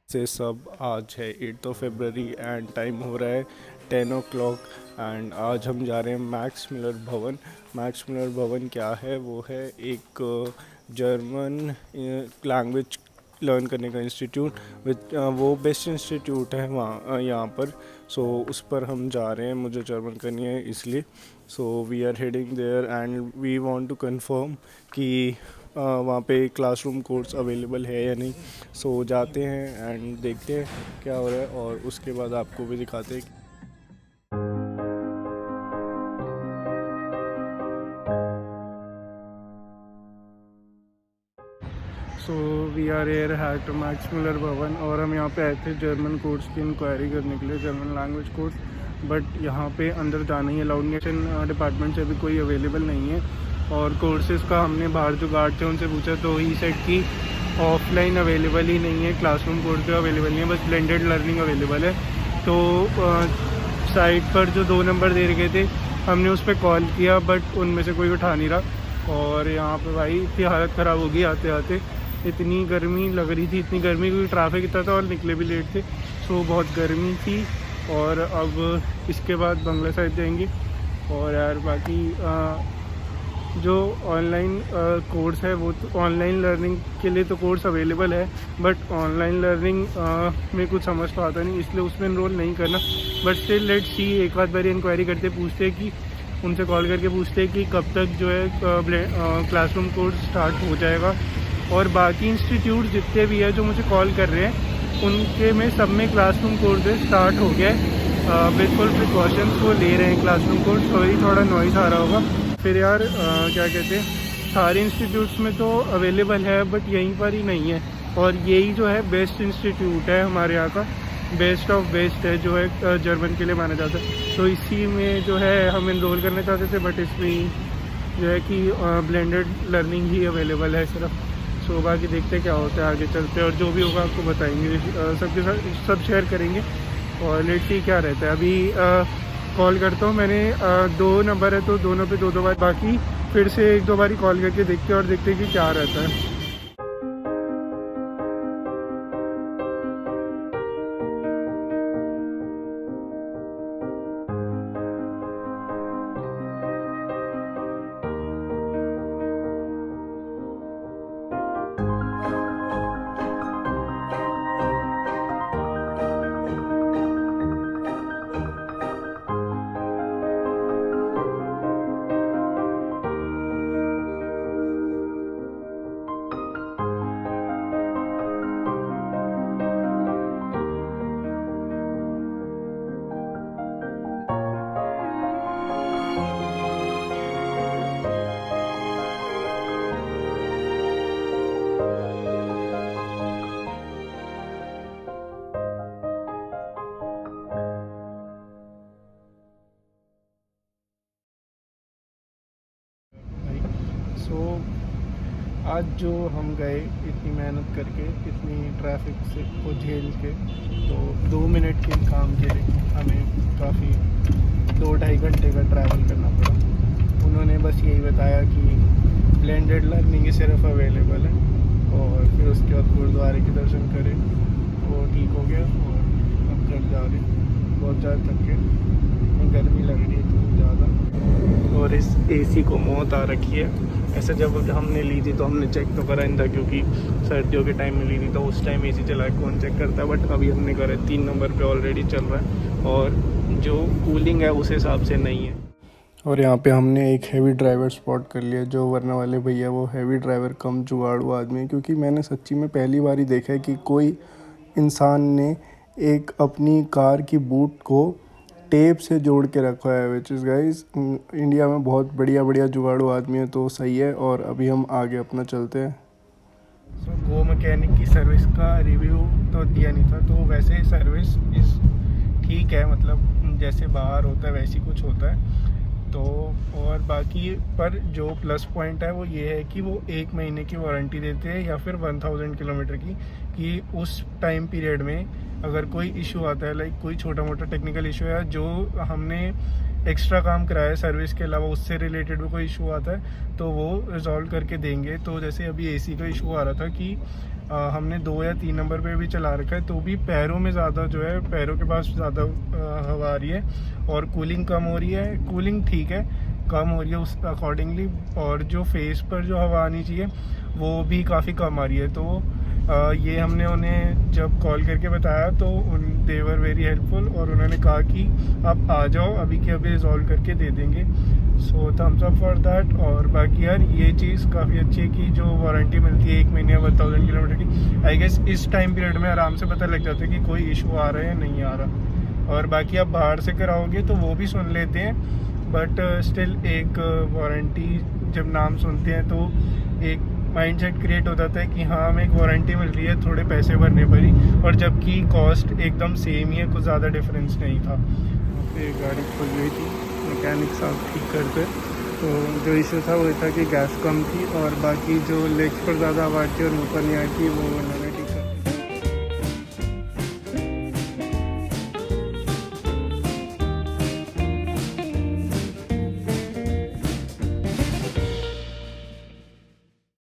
से सब आज है 8 फरवरी एंड टाइम हो रहा है 10 o'clock। एंड आज हम जा रहे हैं मैक्स मिलर भवन। मैक्स मिलर भवन क्या है? वो है एक जर्मन लैंग्वेज लर्न करने का इंस्टीट्यूट विद वो बेस्ट इंस्टीट्यूट है वहाँ यहाँ पर। सो उस पर हम जा रहे हैं, मुझे जर्मन करनी है इसलिए। So we are heading there and we want to confirm कि वहाँ पे क्लासरूम कोर्स अवेलेबल है या नहीं। सो जाते हैं एंड देखते हैं क्या हो रहा है और उसके बाद आपको भी दिखाते हैं। So we are here at Max Mueller Bhavan और हम यहाँ पे आए थे जर्मन कोर्स की इंक्वायरी करने के लिए, जर्मन लैंग्वेज कोर्स। बट यहाँ पे अंदर जाना ही अलाउड नहीं है, डिपार्टमेंट से अभी कोई अवेलेबल नहीं है। और कोर्सेज़ का हमने बाहर जो गार्ड थे उनसे पूछा तो ही सेट की ऑफलाइन अवेलेबल ही नहीं है, क्लासरूम कोर्स भी अवेलेबल नहीं है, बस ब्लेंडेड लर्निंग अवेलेबल है। तो साइट पर जो 2 नंबर दे रखे थे हमने उस पर कॉल किया बट उनमें से कोई उठा नहीं रहा। और यहाँ पे भाई इतनी हालत ख़राब हो गई आते आते, इतनी गर्मी लग रही थी, इतनी गर्मी क्योंकि ट्रैफिक इतना था और निकले भी लेट थे। सो बहुत गर्मी थी। और अब इसके बाद बंगला साइड जाएंगे। और यार बाकी जो ऑनलाइन कोर्स है वो तो ऑनलाइन लर्निंग के लिए तो कोर्स अवेलेबल है, बट ऑनलाइन लर्निंग में कुछ समझ तो आता नहीं, इसलिए उसमें इनरोल नहीं करना। बट स्टिल लेट सी, एक आध बार इंक्वायरी करते पूछते कि उनसे कॉल करके पूछते कि कब तक जो है क्लासरूम कोर्स स्टार्ट हो जाएगा। और बाकी इंस्टीट्यूट जितने भी है जो मुझे कॉल कर रहे हैं उनके में सब में क्लासरूम कोर्स स्टार्ट हो गया है। बिल्कुल प्रिकॉशंस वो ले रहे हैं क्लासरूम कोर्स। सॉरी थोड़ा नॉइज़ आ रहा होगा। फिर यार क्या कहते हैं, सारे इंस्टीट्यूट्स में तो अवेलेबल है बट यहीं पर ही नहीं है। और यही जो है बेस्ट इंस्टीट्यूट है हमारे यहाँ का, बेस्ट ऑफ बेस्ट है जो है जर्मन के लिए माना जाता है। तो इसी में जो है हम इनरोल करना चाहते थे, बट इसमें जो है कि ब्लेंडेड लर्निंग ही अवेलेबल है सिर्फ। सो बाकी देखते हैं क्या होता है, आगे चलते हैं और जो भी होगा आपको बताएंगे, सबके साथ सब शेयर करेंगे। और लेट्स सी क्या रहता है। अभी कॉल करता हूँ, मैंने 2 नंबर है तो दोनों पे 2 बार, बाकी फिर से 1-2 बार कॉल करके देखते हैं और देखते हैं कि क्या रहता है। सो आज जो हम गए इतनी मेहनत करके, इतनी ट्रैफिक से को झेल के, तो 2 मिनट के काम के लिए हमें काफ़ी 2-2.5 घंटे का ट्रैवल करना पड़ा। उन्होंने बस यही बताया कि ब्लेंडेड लर्निंग ही सिर्फ अवेलेबल है। और फिर उसके बाद गुरुद्वारे के दर्शन करें, वो ठीक हो गया और अब घर जा रहे। बहुत ज़्यादा थक के, गर्मी लग रही है इतनी ज़्यादा और इस एसी को मौत आ रखी है। ऐसे जब हमने ली थी तो हमने चेक तो करा नहीं था, क्योंकि सर्दियों के टाइम में ली थी तो उस टाइम एसी चला है, कौन चेक करता है। बट अभी हमने करा 3 नंबर पे ऑलरेडी चल रहा है और जो कूलिंग है उस हिसाब से नहीं है। और यहाँ पे हमने एक हैवी ड्राइवर स्पॉट कर लिया, जो वरना वाले भैया वो हैवी ड्राइवर कम जुगाड़ू आदमी है। क्योंकि मैंने सच्ची में पहली बार ही देखा है कि कोई इंसान ने एक अपनी कार की बूट को टेप से जोड़ के रखा है। विच इज़ गाइस, इंडिया में बहुत बढ़िया बढ़िया जुगाड़ू आदमी है, तो सही है। और अभी हम आगे अपना चलते हैं। सो गो मैकेनिक की सर्विस का रिव्यू तो दिया नहीं था, तो वैसे सर्विस इस ठीक है, मतलब जैसे बाहर होता है वैसी कुछ होता है। तो और बाकी पर जो प्लस पॉइंट है वो ये है कि वो 1 महीने की वारंटी देते हैं या फिर 1000 किलोमीटर की, कि उस टाइम पीरियड में अगर कोई इशू आता है, लाइक कोई छोटा मोटा टेक्निकल इशू है, जो हमने एक्स्ट्रा काम कराया है सर्विस के अलावा, उससे रिलेटेड भी कोई इशू आता है तो वो रिजॉल्व करके देंगे। तो जैसे अभी एसी का इशू आ रहा था कि हमने 2 या 3 नंबर पे भी चला रखा है, तो भी पैरों में ज़्यादा जो है, पैरों के पास ज़्यादा हवा आ रही है और कूलिंग कम हो रही है। कूलिंग ठीक है, कम हो रही है उस अकॉर्डिंगली, और जो फेस पर जो हवा आनी चाहिए वो भी काफ़ी कम आ रही है। तो ये हमने उन्हें जब कॉल करके बताया तो दे वर वेरी हेल्पफुल, और उन्होंने कहा कि आप आ जाओ, अभी के अभी रिजॉल्व करके दे देंगे। सो थम्स अप फॉर दैट। और बाकी यार ये चीज़ काफ़ी अच्छी है कि जो वारंटी मिलती है 1 महीने या 1000 किलोमीटर की, आई गेस इस टाइम पीरियड में आराम से पता लग जाता है कि कोई इशू आ रहा है या नहीं आ रहा। और बाकी आप बाहर से कराओगे तो वो भी सुन लेते हैं, बट स्टिल एक वारंटी जब नाम सुनते हैं तो एक माइंडसेट क्रिएट हो जाता है कि हाँ हमें एक वारंटी मिल रही है थोड़े पैसे भरने पर ही, और जबकि कॉस्ट एकदम सेम ही है, कुछ ज़्यादा डिफरेंस नहीं था। पे गाड़ी खुल गई थी, मैकेनिक साहब ठीक करते, तो जो इशू था वो था कि गैस कम थी और बाकी जो लेग्स पर ज़्यादा आवाज़ थी और ऊपर नहीं आई थी वो उन्होंने